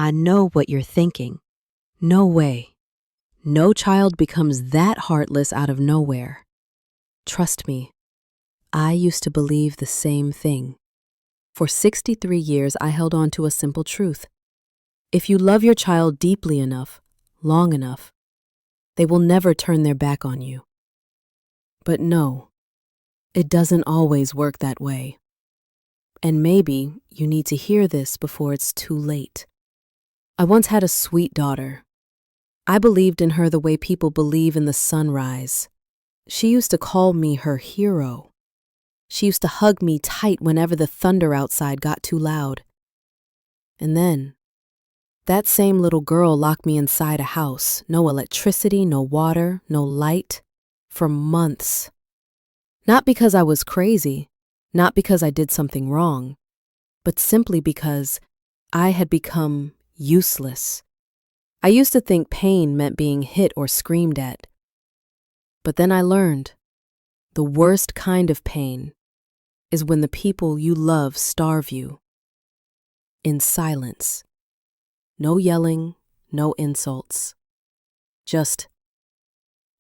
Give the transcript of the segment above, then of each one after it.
I know what you're thinking. No way. No child becomes that heartless out of nowhere. Trust me, I used to believe the same thing. For 63 years, I held on to a simple truth. If you love your child deeply enough, long enough, they will never turn their back on you. But no, it doesn't always work that way. And maybe you need to hear this before it's too late. I once had a sweet daughter. I believed in her the way people believe in the sunrise. She used to call me her hero. She used to hug me tight whenever the thunder outside got too loud. And then, that same little girl locked me inside a house. No electricity, no water, no light, for months. Not because I was crazy, not because I did something wrong, but simply because I had become useless. I used to think pain meant being hit or screamed at. But then I learned the worst kind of pain is when the people you love starve you. In silence. No yelling, no insults. Just,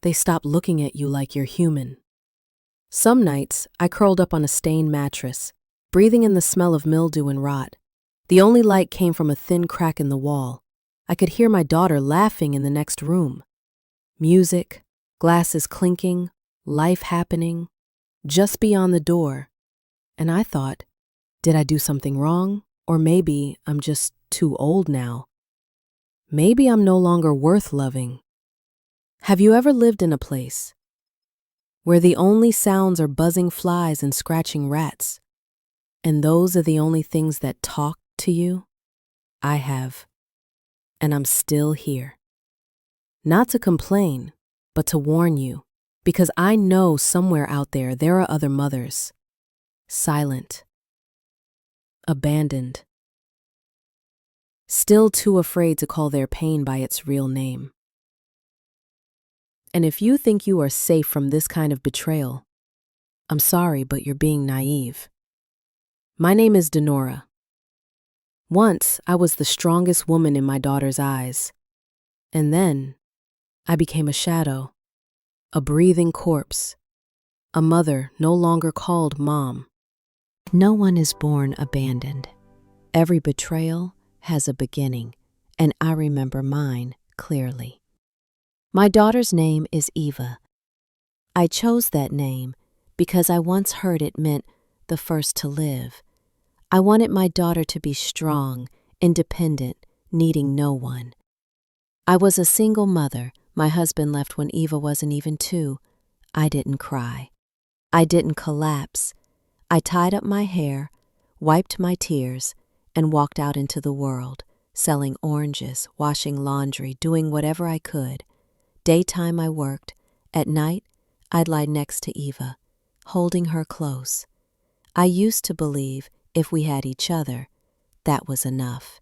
they stop looking at you like you're human. Some nights, I curled up on a stained mattress, breathing in the smell of mildew and rot. The only light came from a thin crack in the wall. I could hear my daughter laughing in the next room. Music, glasses clinking, life happening, just beyond the door. And I thought, did I do something wrong? Or maybe I'm just too old now. Maybe I'm no longer worth loving. Have you ever lived in a place where the only sounds are buzzing flies and scratching rats, and those are the only things that talk to you? I have, and I'm still here. Not to complain, but to warn you, because I know somewhere out there are other mothers, silent, abandoned, still too afraid to call their pain by its real name. And if you think you are safe from this kind of betrayal, I'm sorry, but you're being naive. My name is Denora. Once, I was the strongest woman in my daughter's eyes. And then, I became a shadow, a breathing corpse, a mother no longer called mom. No one is born abandoned. Every betrayal has a beginning, and I remember mine clearly. My daughter's name is Eva. I chose that name because I once heard it meant the first to live. I wanted my daughter to be strong, independent, needing no one. I was a single mother. My husband left when Eva wasn't even 2. I didn't cry. I didn't collapse. I tied up my hair, wiped my tears, and walked out into the world, selling oranges, washing laundry, doing whatever I could. Daytime I worked. At night, I'd lie next to Eva, holding her close. I used to believe if we had each other, that was enough.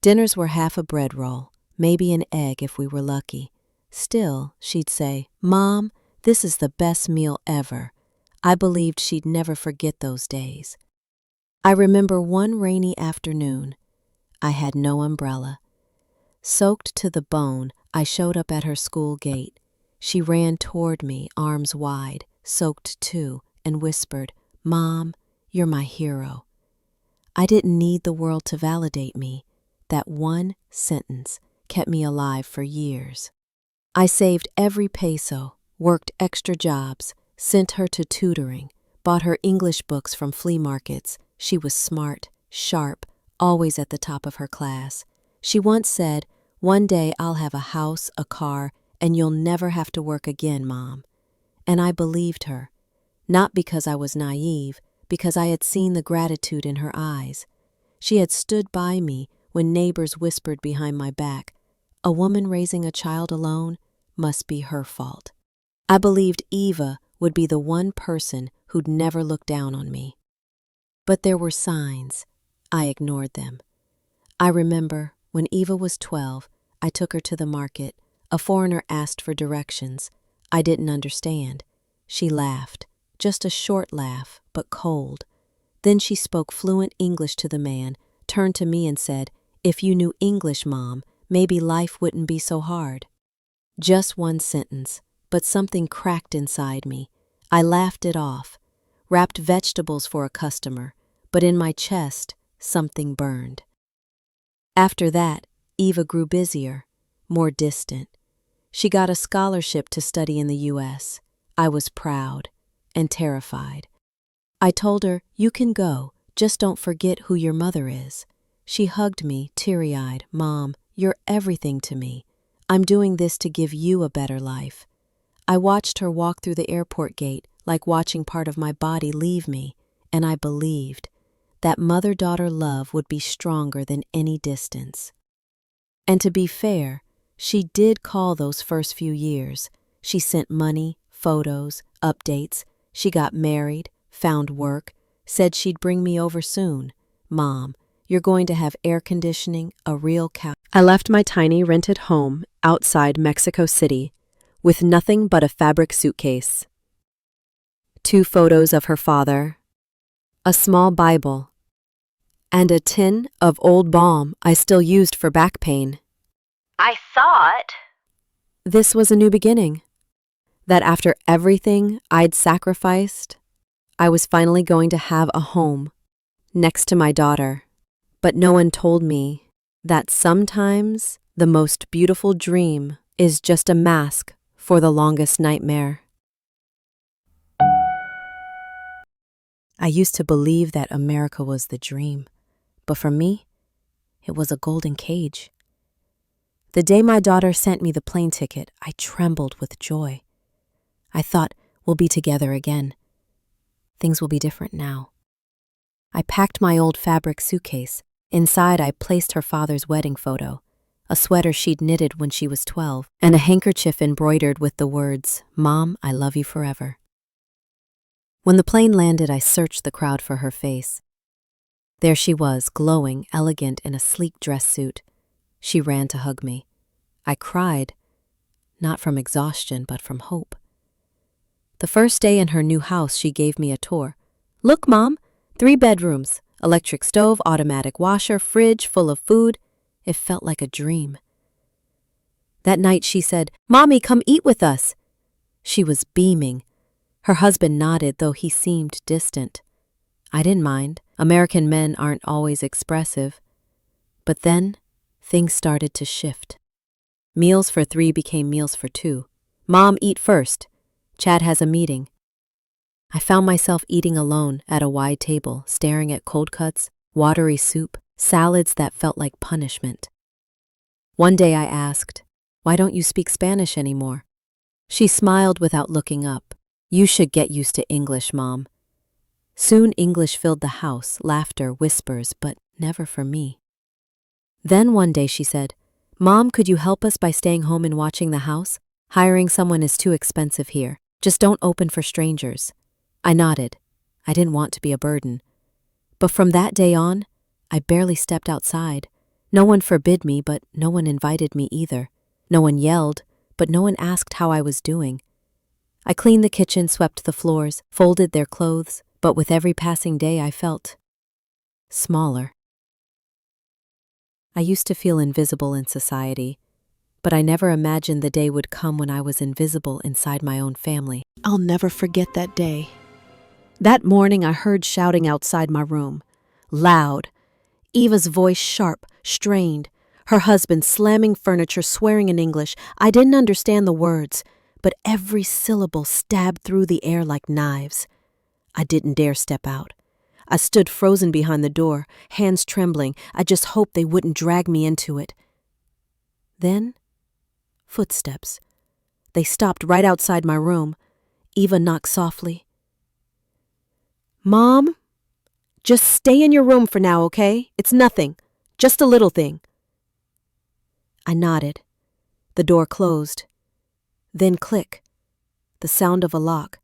Dinners were half a bread roll, maybe an egg if we were lucky. Still, she'd say, "Mom, this is the best meal ever." I believed she'd never forget those days. I remember one rainy afternoon. I had no umbrella. Soaked to the bone, I showed up at her school gate. She ran toward me, arms wide, soaked too, and whispered, "Mom, you're my hero." I didn't need the world to validate me. That one sentence kept me alive for years. I saved every peso, worked extra jobs, sent her to tutoring, bought her English books from flea markets. She was smart, sharp, always at the top of her class. She once said, "One day I'll have a house, a car, and you'll never have to work again, Mom." And I believed her, not because I was naive, because I had seen the gratitude in her eyes. She had stood by me when neighbors whispered behind my back, "A woman raising a child alone must be her fault." I believed Eva would be the one person who'd never look down on me. But there were signs. I ignored them. I remember when Eva was 12, I took her to the market. A foreigner asked for directions. I didn't understand. She laughed, just a short laugh, but cold. Then she spoke fluent English to the man, turned to me and said, If you knew English, Mom, maybe life wouldn't be so hard. Just one sentence, but something cracked inside me. I laughed it off, wrapped vegetables for a customer, but in my chest, something burned. After that, Eva grew busier, more distant. She got a scholarship to study in the U.S. I was proud and terrified. I told her, "You can go, just don't forget who your mother is." She hugged me, teary-eyed. "Mom, you're everything to me. I'm doing this to give you a better life." I watched her walk through the airport gate, like watching part of my body leave me, and I believed that mother-daughter love would be stronger than any distance. And to be fair, she did call those first few years. She sent money, photos, updates. She got married, found work, said she'd bring me over soon. "Mom, you're going to have air conditioning, a real couch." I left my tiny rented home outside Mexico City with nothing but a fabric suitcase, 2 photos of her father, a small Bible, and a tin of old balm I still used for back pain. I thought. This was a new beginning. That after everything I'd sacrificed, I was finally going to have a home next to my daughter. But no one told me that sometimes the most beautiful dream is just a mask for the longest nightmare. I used to believe that America was the dream, but for me, it was a golden cage. The day my daughter sent me the plane ticket, I trembled with joy. I thought, we'll be together again. Things will be different now. I packed my old fabric suitcase. Inside, I placed her father's wedding photo, a sweater she'd knitted when she was 12, and a handkerchief embroidered with the words, "Mom, I love you forever." When the plane landed, I searched the crowd for her face. There she was, glowing, elegant in a sleek dress suit. She ran to hug me. I cried, not from exhaustion, but from hope. The first day in her new house, she gave me a tour. "Look, Mom, 3 bedrooms, electric stove, automatic washer, fridge full of food." It felt like a dream. That night she said, "Mommy, come eat with us." She was beaming. Her husband nodded, though he seemed distant. I didn't mind. American men aren't always expressive. But then, things started to shift. Meals for 3 became meals for 2. "Mom, eat first. Chad has a meeting." I found myself eating alone at a wide table, staring at cold cuts, watery soup, salads that felt like punishment. One day I asked, "Why don't you speak Spanish anymore?" She smiled without looking up. "You should get used to English, Mom." Soon English filled the house, laughter, whispers, but never for me. Then one day she said, "Mom, could you help us by staying home and watching the house? Hiring someone is too expensive here. Just don't open for strangers." I nodded. I didn't want to be a burden. But from that day on, I barely stepped outside. No one forbid me, but no one invited me either. No one yelled, but no one asked how I was doing. I cleaned the kitchen, swept the floors, folded their clothes, but with every passing day I felt smaller. I used to feel invisible in society, but I never imagined the day would come when I was invisible inside my own family. I'll never forget that day. That morning I heard shouting outside my room. Loud. Eva's voice sharp, strained. Her husband slamming furniture, swearing in English. I didn't understand the words, but every syllable stabbed through the air like knives. I didn't dare step out. I stood frozen behind the door, hands trembling. I just hoped they wouldn't drag me into it. Then, footsteps. They stopped right outside my room. Eva knocked softly. "Mom, just stay in your room for now, okay? It's nothing. Just a little thing." I nodded. The door closed. Then click. The sound of a lock.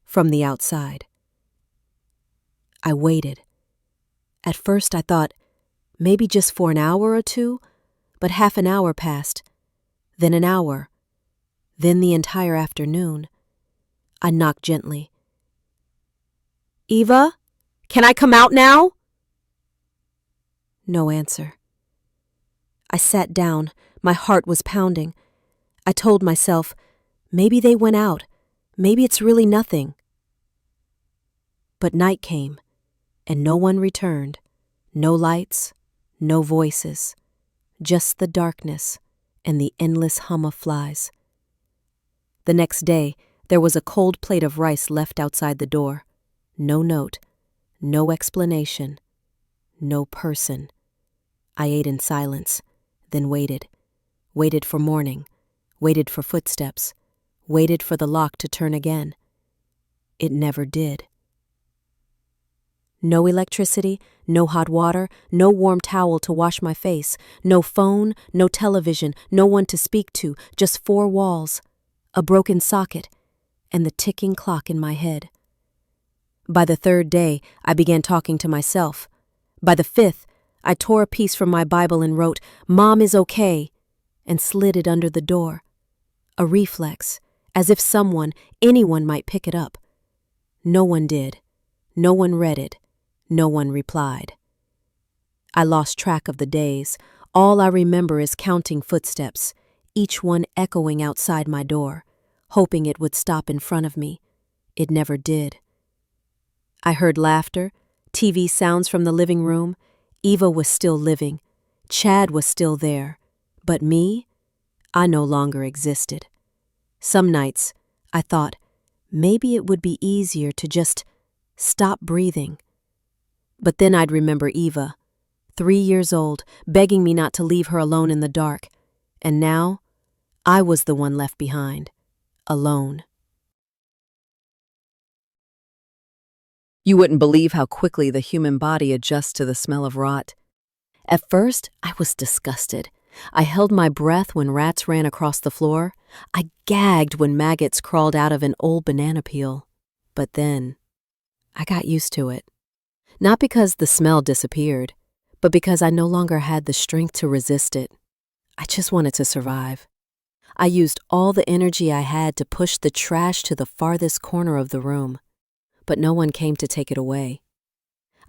From the outside. I waited. At first I thought, maybe just for an hour or 2, but half an hour passed. Then an hour. Then the entire afternoon. I knocked gently. "Eva, can I come out now?" No answer. I sat down. My heart was pounding. I told myself, maybe they went out. Maybe it's really nothing. But night came, and no one returned. No lights, no voices, just the darkness and the endless hum of flies. The next day, there was a cold plate of rice left outside the door. No note, no explanation, no person. I ate in silence, then waited. Waited for morning, waited for footsteps, waited for the lock to turn again. It never did. No electricity, no hot water, no warm towel to wash my face, no phone, no television, no one to speak to, just four walls, a broken socket, and the ticking clock in my head. By the third day, I began talking to myself. By the fifth, I tore a piece from my Bible and wrote, "Mom is okay," and slid it under the door. A reflex, as if someone, anyone might pick it up. No one did. No one read it. No one replied. I lost track of the days. All I remember is counting footsteps, each one echoing outside my door, hoping it would stop in front of me. It never did. I heard laughter, TV sounds from the living room. Eva was still living. Chad was still there. But me? I no longer existed. Some nights, I thought, maybe it would be easier to just stop breathing. But then I'd remember Eva, 3 years old, begging me not to leave her alone in the dark. And now, I was the one left behind, alone. You wouldn't believe how quickly the human body adjusts to the smell of rot. At first, I was disgusted. I held my breath when rats ran across the floor. I gagged when maggots crawled out of an old banana peel. But then, I got used to it. Not because the smell disappeared, but because I no longer had the strength to resist it. I just wanted to survive. I used all the energy I had to push the trash to the farthest corner of the room, but no one came to take it away.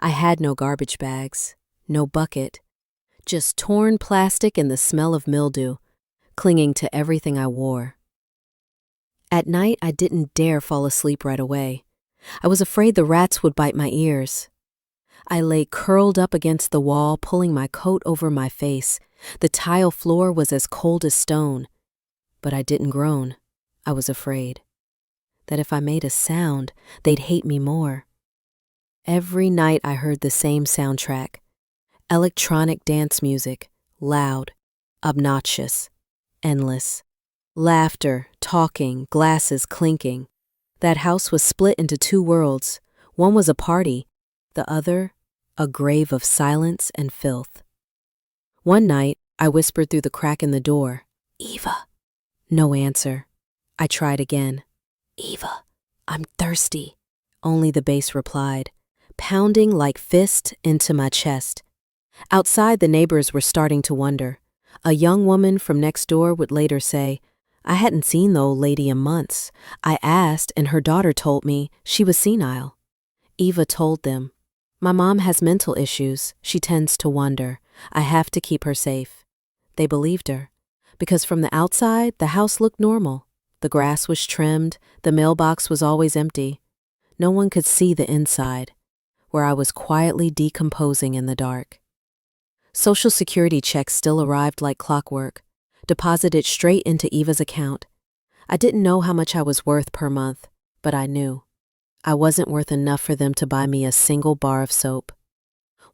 I had no garbage bags, no bucket, just torn plastic and the smell of mildew, clinging to everything I wore. At night, I didn't dare fall asleep right away. I was afraid the rats would bite my ears. I lay curled up against the wall, pulling my coat over my face. The tile floor was as cold as stone. But I didn't groan. I was afraid that if I made a sound, they'd hate me more. Every night I heard the same soundtrack. Electronic dance music, loud, obnoxious, endless. Laughter, talking, glasses clinking. That house was split into two worlds. One was a party, the other, a grave of silence and filth. One night, I whispered through the crack in the door, "Eva." No answer. I tried again. "Eva, I'm thirsty." Only the bass replied, pounding like fists into my chest. Outside, the neighbors were starting to wonder. A young woman from next door would later say, "I hadn't seen the old lady in months. I asked, and her daughter told me she was senile." Eva told them, "My mom has mental issues. She tends to wander. I have to keep her safe." They believed her, because from the outside, the house looked normal. The grass was trimmed, the mailbox was always empty. No one could see the inside, where I was quietly decomposing in the dark. Social Security checks still arrived like clockwork, deposited straight into Eva's account. I didn't know how much I was worth per month, but I knew. I wasn't worth enough for them to buy me a single bar of soap.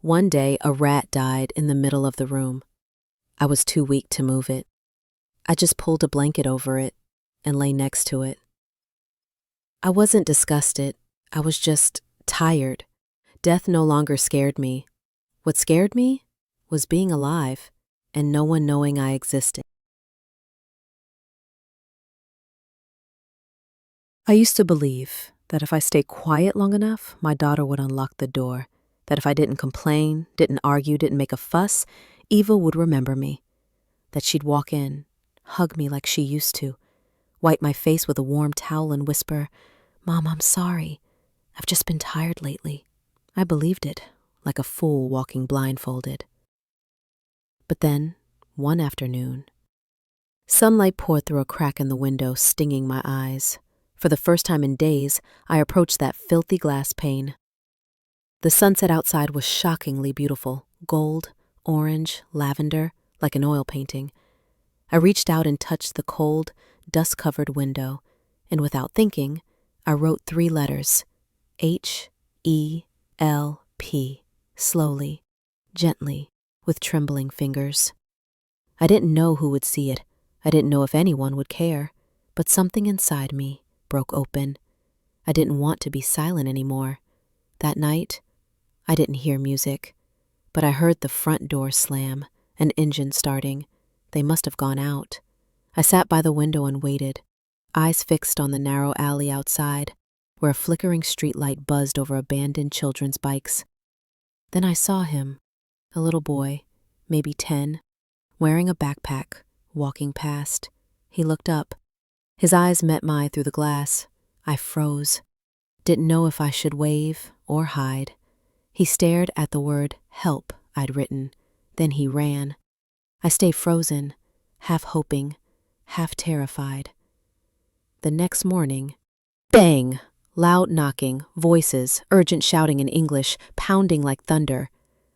One day, a rat died in the middle of the room. I was too weak to move it. I just pulled a blanket over it and lay next to it. I wasn't disgusted. I was just tired. Death no longer scared me. What scared me was being alive and no one knowing I existed. I used to believe that if I stayed quiet long enough, my daughter would unlock the door, that if I didn't complain, didn't argue, didn't make a fuss, Eva would remember me, that she'd walk in, hug me like she used to, wipe my face with a warm towel and whisper, "Mom, I'm sorry. I've just been tired lately." I believed it, like a fool walking blindfolded. But then, One afternoon, sunlight poured through a crack in the window, stinging my eyes. For the first time in days, I approached that filthy glass pane. The sunset outside was shockingly beautiful, gold, orange, lavender, like an oil painting. I reached out and touched the cold, dust-covered window, and without thinking, I wrote 3 letters, H-E-L-P, slowly, gently, with trembling fingers. I didn't know who would see it. I didn't know if anyone would care, but something inside me broke open. I didn't want to be silent anymore. That night, I didn't hear music, but I heard the front door slam, an engine starting. They must have gone out. I sat by the window and waited, eyes fixed on the narrow alley outside, where a flickering streetlight buzzed over abandoned children's bikes. Then I saw him, a little boy, maybe 10, wearing a backpack, walking past. He looked up. His eyes met mine through the glass. I froze. Didn't know if I should wave or hide. He stared at the word help I'd written. Then he ran. I stayed frozen, half hoping, half terrified. The next morning, bang! Loud knocking, voices, urgent shouting in English, pounding like thunder.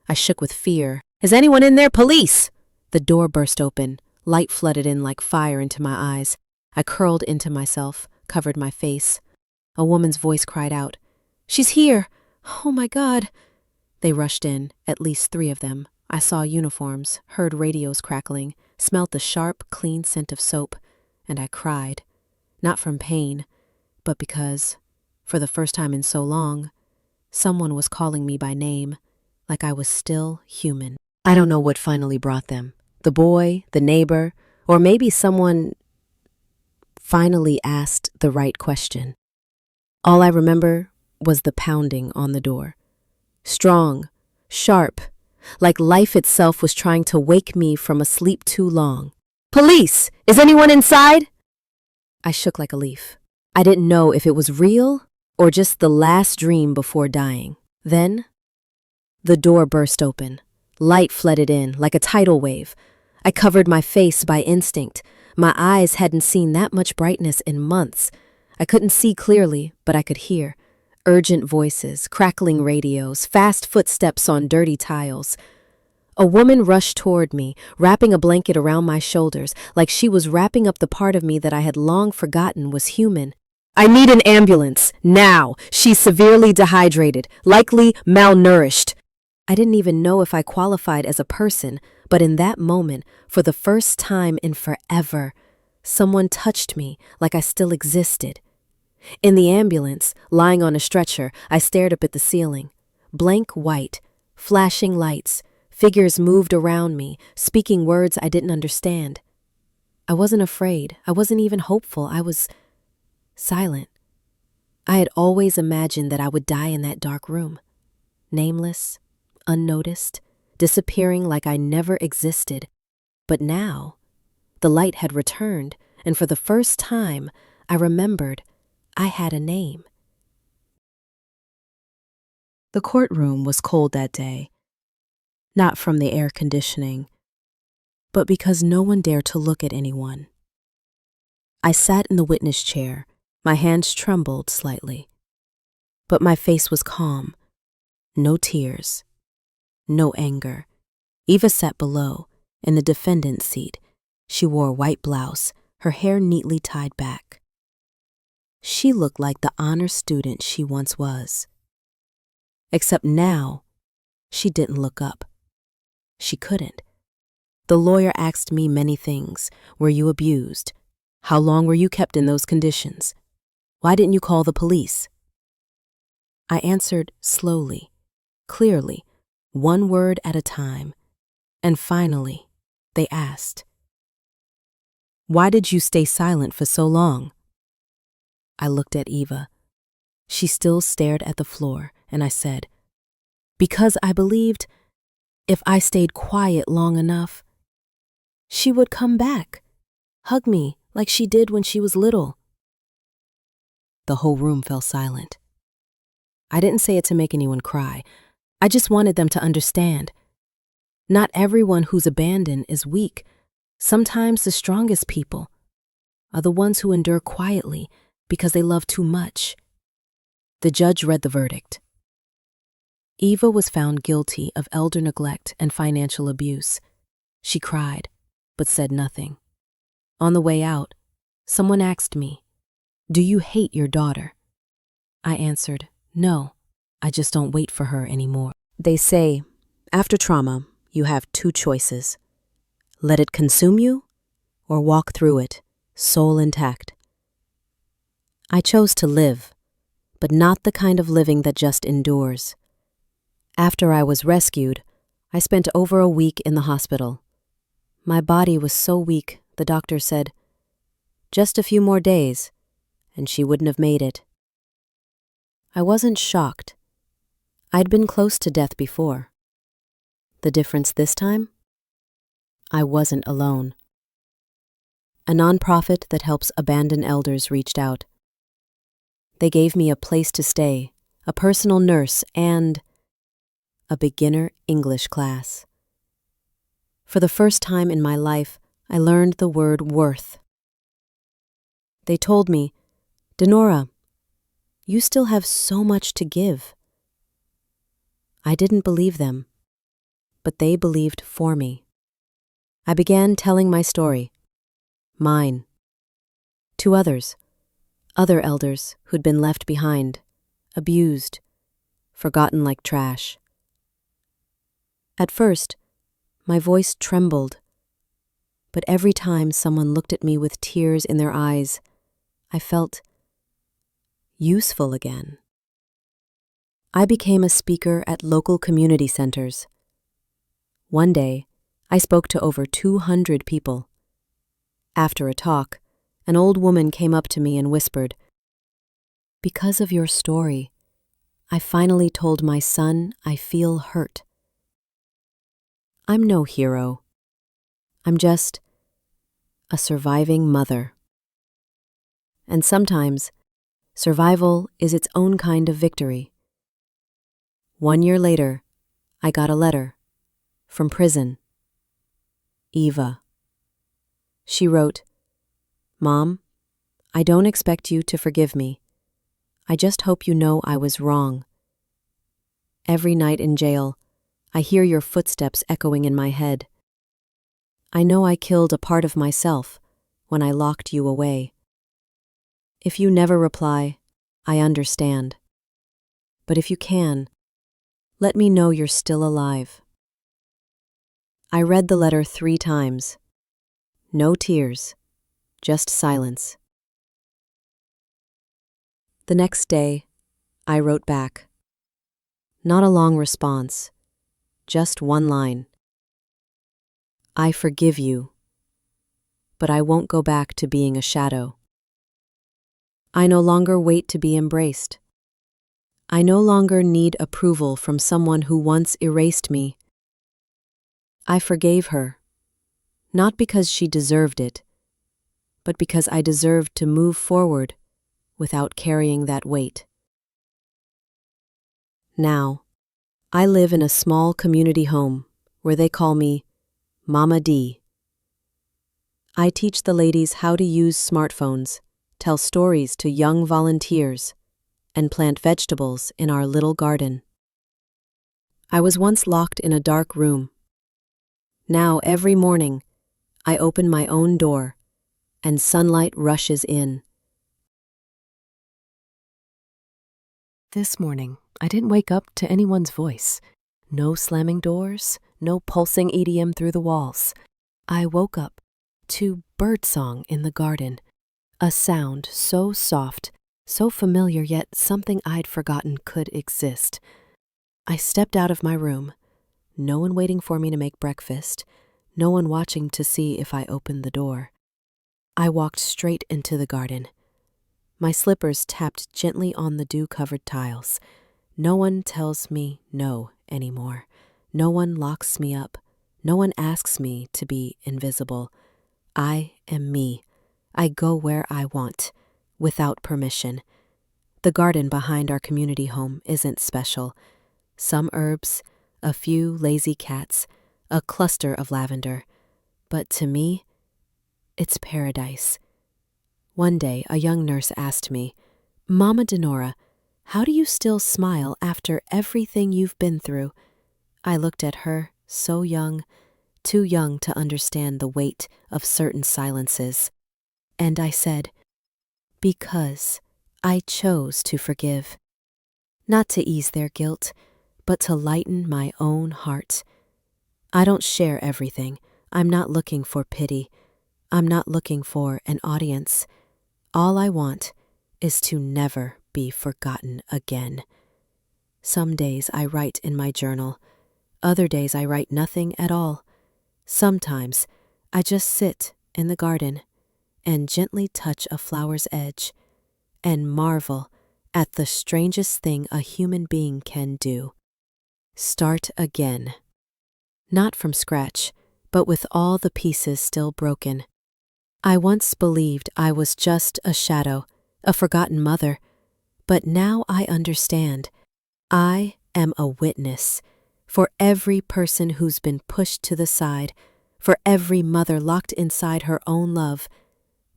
I shook with fear. Is anyone in there? Police! The door burst open. Light flooded in like fire into my eyes. I curled into myself, covered my face. A woman's voice cried out, "She's here! Oh my God!" They rushed in, at least 3 of them. I saw uniforms, heard radios crackling, smelt the sharp, clean scent of soap, and I cried. Not from pain, but because, for the first time in so long, someone was calling me by name, like I was still human. I don't know what finally brought them. The boy, the neighbor, or maybe someone finally asked the right question. All I remember was the pounding on the door. Strong, sharp, like life itself was trying to wake me from a sleep too long. "Police! Is anyone inside?" I shook like a leaf. I didn't know if it was real or just the last dream before dying. Then, the door burst open. Light flooded in like a tidal wave. I covered my face by instinct. My eyes hadn't seen that much brightness in months. I couldn't see clearly, but I could hear. Urgent voices, crackling radios, fast footsteps on dirty tiles. A woman rushed toward me, wrapping a blanket around my shoulders, like she was wrapping up the part of me that I had long forgotten was human. "I need an ambulance, now! She's severely dehydrated, likely malnourished." I didn't even know if I qualified as a person, but in that moment, for the first time in forever, someone touched me like I still existed. In the ambulance, lying on a stretcher, I stared up at the ceiling. Blank white, flashing lights, figures moved around me, speaking words I didn't understand. I wasn't afraid. I wasn't even hopeful. I was silent. I had always imagined that I would die in that dark room. Nameless, unnoticed, disappearing like I never existed. But now, the light had returned, and for the first time, I remembered I had a name. The courtroom was cold that day, not from the air conditioning, but because no one dared to look at anyone. I sat in the witness chair. My hands trembled slightly, but my face was calm. No tears, no anger. Eva sat below, in the defendant's seat. She wore a white blouse, her hair neatly tied back. She looked like the honor student she once was. Except now, she didn't look up. She couldn't. The lawyer asked me many things. Were you abused? How long were you kept in those conditions? Why didn't you call the police? I answered slowly, clearly, one word at a time. And finally, they asked, "Why did you stay silent for so long?" I looked at Eva. She still stared at the floor, and I said, "Because I believed if I stayed quiet long enough, she would come back, hug me like she did when she was little." The whole room fell silent. I didn't say it to make anyone cry. I just wanted them to understand. Not everyone who's abandoned is weak. Sometimes the strongest people are the ones who endure quietly because they love too much. The judge read the verdict. Eva was found guilty of elder neglect and financial abuse. She cried, but said nothing. On the way out, someone asked me, "Do you hate your daughter?" I answered, "No, I just don't wait for her anymore." They say, after trauma, you have two choices. Let it consume you, or walk through it, soul intact. I chose to live, but not the kind of living that just endures. After I was rescued, I spent over a week in the hospital. My body was so weak, the doctor said, just a few more days, and she wouldn't have made it. I wasn't shocked. I'd been close to death before. The difference this time? I wasn't alone. A nonprofit that helps abandoned elders reached out. They gave me a place to stay, a personal nurse, and a beginner English class. For the first time in my life, I learned the word worth. They told me, "Dinora, you still have so much to give." I didn't believe them, but they believed for me. I began telling my story, mine, to others, other elders who'd been left behind, abused, forgotten like trash. At first, my voice trembled, but every time someone looked at me with tears in their eyes, I felt useful again. I became a speaker at local community centers. One day, I spoke to over 200 people. After a talk, an old woman came up to me and whispered, "Because of your story, I finally told my son I feel hurt." I'm no hero. I'm just a surviving mother. And sometimes, survival is its own kind of victory. 1 year later, I got a letter from prison. Eva. She wrote, "Mom, I don't expect you to forgive me. I just hope you know I was wrong. Every night in jail, I hear your footsteps echoing in my head. I know I killed a part of myself when I locked you away. If you never reply, I understand. But if you can, let me know you're still alive." I read the letter 3 times. No tears, just silence. The next day, I wrote back. Not a long response, just one line. "I forgive you, but I won't go back to being a shadow. I no longer wait to be embraced. I no longer need approval from someone who once erased me. I forgave her, not because she deserved it, but because I deserved to move forward without carrying that weight." Now, I live in a small community home where they call me Mama D. I teach the ladies how to use smartphones, tell stories to young volunteers, and plant vegetables in our little garden. I was once locked in a dark room. Now, every morning, I open my own door, and sunlight rushes in. This morning, I didn't wake up to anyone's voice. No slamming doors, no pulsing EDM through the walls. I woke up to birdsong in the garden, a sound so soft, so familiar, yet something I'd forgotten could exist. I stepped out of my room, no one waiting for me to make breakfast, no one watching to see if I opened the door. I walked straight into the garden. My slippers tapped gently on the dew-covered tiles. No one tells me no anymore. No one locks me up. No one asks me to be invisible. I am me. I go where I want, without permission. The garden behind our community home isn't special. Some herbs, a few lazy cats, a cluster of lavender, but to me, it's paradise. One day, a young nurse asked me, Mama Denora, how do you still smile after everything you've been through? I looked at her, so young, too young to understand the weight of certain silences, and I said, because I chose to forgive. Not to ease their guilt, but to lighten my own heart. I don't share everything. I'm not looking for pity. I'm not looking for an audience. All I want is to never be forgotten again. Some days I write in my journal. Other days I write nothing at all. Sometimes I just sit in the garden and gently touch a flower's edge and marvel at the strangest thing a human being can do. Start again. Not from scratch, but with all the pieces still broken. I once believed I was just a shadow, a forgotten mother, but now I understand. I am a witness for every person who's been pushed to the side, for every mother locked inside her own love.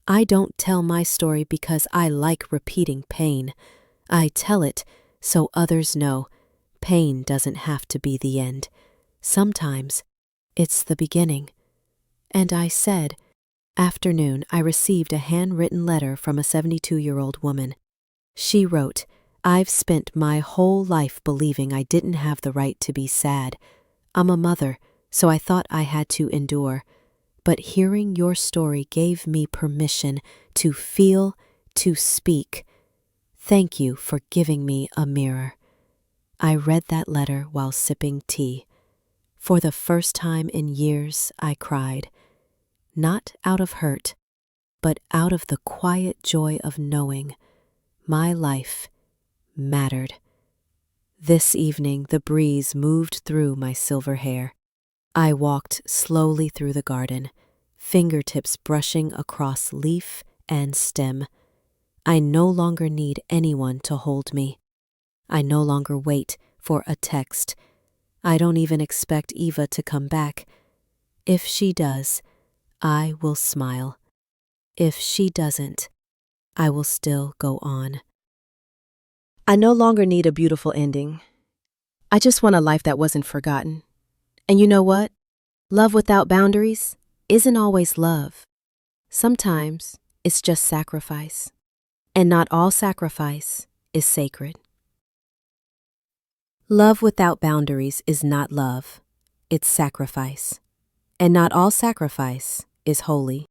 I don't tell my story because I like repeating pain. I tell it so others know pain doesn't have to be the end. Sometimes it's the beginning. And I said, afternoon, I received a handwritten letter from a 72-year-old woman. She wrote, I've spent my whole life believing I didn't have the right to be sad. I'm a mother, so I thought I had to endure. But hearing your story gave me permission to feel, to speak. Thank you for giving me a mirror. I read that letter while sipping tea. For the first time in years, I cried. Not out of hurt, but out of the quiet joy of knowing my life mattered. This evening, the breeze moved through my silver hair. I walked slowly through the garden, fingertips brushing across leaf and stem. I no longer need anyone to hold me. I no longer wait for a text. I don't even expect Eva to come back. If she does, I will smile. If she doesn't, I will still go on. I no longer need a beautiful ending. I just want a life that wasn't forgotten. And you know what? Love without boundaries isn't always love. Sometimes it's just sacrifice. And not all sacrifice is sacred. Love without boundaries is not love. It's sacrifice. And not all sacrifice is holy.